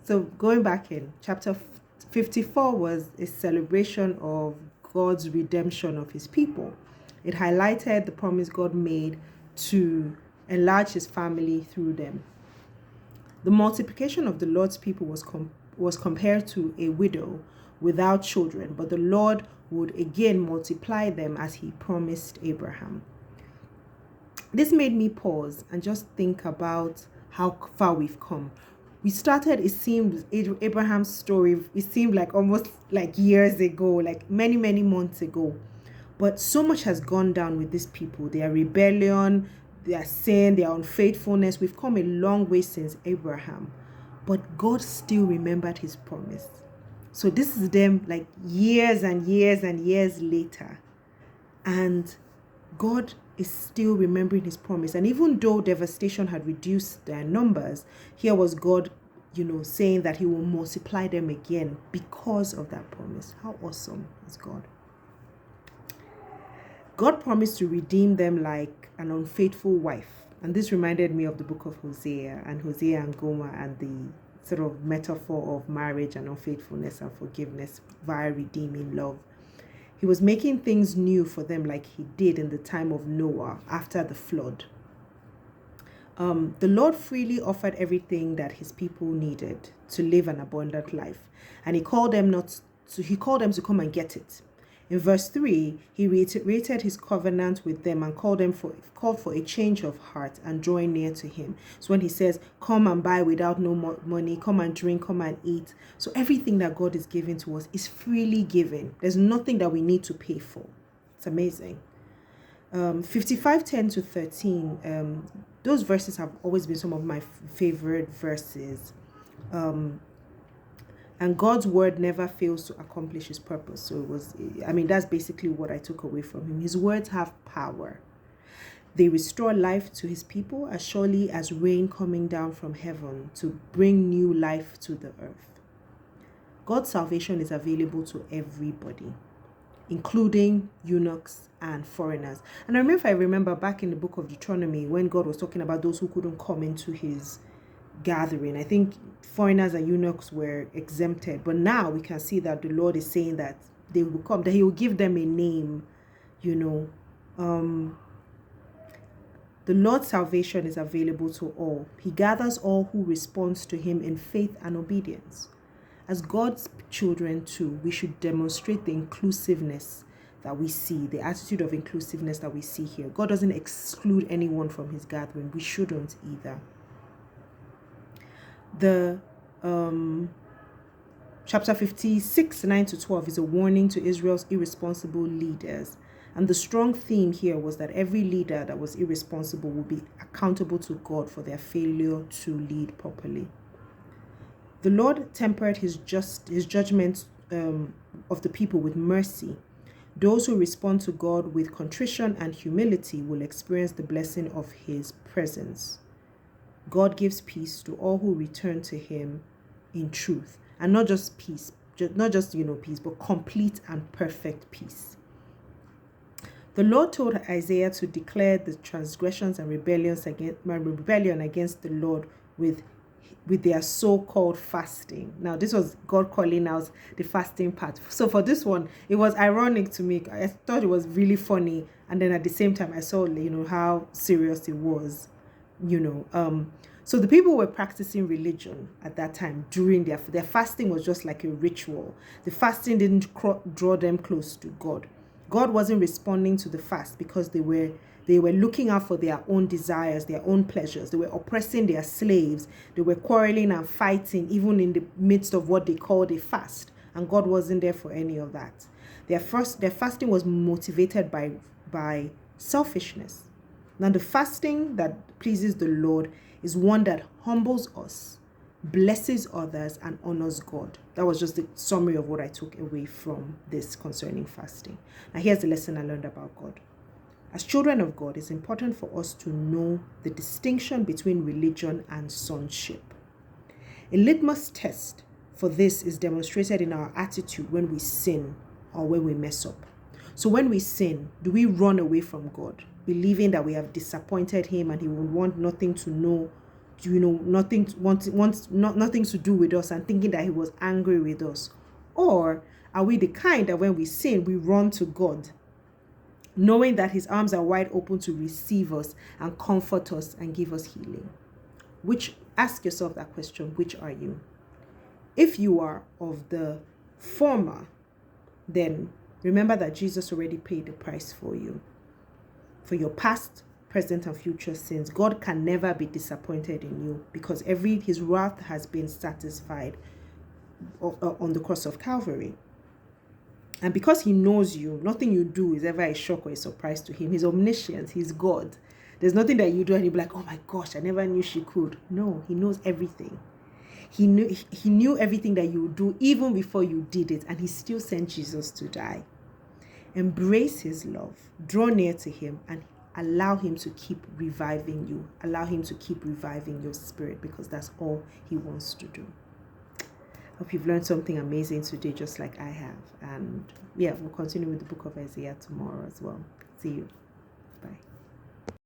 So going back in, chapter 54 was a celebration of God's redemption of his people. It highlighted the promise God made to enlarge his family through them. The multiplication of the Lord's people was compared to a widow without children, but the Lord would again multiply them as he promised Abraham. This made me pause and just think about how far we've come. We started, it seemed, Abraham's story, it seemed like almost like years ago, like many, many months ago. But so much has gone down with these people. Their rebellion, their sin, their unfaithfulness. We've come a long way since Abraham. But God still remembered his promise. So this is them like years and years and years later. And God is still remembering his promise. And even though devastation had reduced their numbers, here was God, saying that he will multiply them again because of that promise. How awesome is God? God promised to redeem them like an unfaithful wife. And this reminded me of the book of Hosea and Gomer and the sort of metaphor of marriage and unfaithfulness and forgiveness via redeeming love. He was making things new for them like he did in the time of Noah after the flood. The Lord freely offered everything that his people needed to live an abundant life. And he called them to come and get it. In verse 3, he reiterated his covenant with them and called for a change of heart and drawing near to him. So when he says, come and buy without no more money, come and drink, come and eat. So everything that God is giving to us is freely given. There's nothing that we need to pay for. It's amazing. 55:10 to 13, those verses have always been some of my favorite verses. And God's word never fails to accomplish his purpose. So that's basically what I took away from him. His words have power. They restore life to his people as surely as rain coming down from heaven to bring new life to the earth. God's salvation is available to everybody, including eunuchs and foreigners. And I remember back in the book of Deuteronomy when God was talking about those who couldn't come into his gathering. I think foreigners and eunuchs were exempted, but now we can see that the Lord is saying that they will come, that he will give them a name. The Lord's salvation is available to all. He gathers all who responds to him in faith and obedience. As God's children too, we should demonstrate the inclusiveness that we see, the attitude of inclusiveness that we see here. God doesn't exclude anyone from his gathering. We shouldn't either. The chapter 56, 9 to 12 is a warning to Israel's irresponsible leaders. And the strong theme here was that every leader that was irresponsible will be accountable to God for their failure to lead properly. The Lord tempered his judgment of the people with mercy. Those who respond to God with contrition and humility will experience the blessing of his presence. God gives peace to all who return to him in truth. And not just peace, peace, but complete and perfect peace. The Lord told Isaiah to declare the transgressions and rebellion against the Lord with their so-called fasting. Now, this was God calling out the fasting part. So for this one, it was ironic to me. I thought it was really funny. And then at the same time, I saw, how serious it was. So the people were practicing religion at that time during their fasting was just like a ritual. The fasting didn't draw them close to God. God wasn't responding to the fast because they were looking out for their own desires, their own pleasures. They were oppressing their slaves. They were quarreling and fighting even in the midst of what they called a fast. And God wasn't there for any of that. Their fasting was motivated by selfishness. Now, the fasting that pleases the Lord is one that humbles us, blesses others, and honors God. That was just the summary of what I took away from this concerning fasting. Now, here's the lesson I learned about God. As children of God, it's important for us to know the distinction between religion and sonship. A litmus test for this is demonstrated in our attitude when we sin or when we mess up. So when we sin, do we run away from God, believing that we have disappointed him and he will want nothing to nothing to do with us and thinking that he was angry with us? Or are we the kind that when we sin, we run to God, knowing that his arms are wide open to receive us and comfort us and give us healing? Ask yourself that question, which are you? If you are of the former, then remember that Jesus already paid the price for you. For your past, present, and future sins. God can never be disappointed in you because his wrath has been satisfied on the cross of Calvary. And because he knows you, nothing you do is ever a shock or a surprise to him. He's omniscient. He's God. There's nothing that you do and he'll be like, oh my gosh, I never knew she could. No, he knows everything. He knew everything that you would do even before you did it, and he still sent Jesus to die. Embrace his love, draw near to him, and allow him to keep reviving you. Allow him to keep reviving your spirit, because that's all he wants to do. Hope you've learned something amazing today, just like I have. And yeah, we'll continue with the book of Isaiah tomorrow as well. See you. Bye.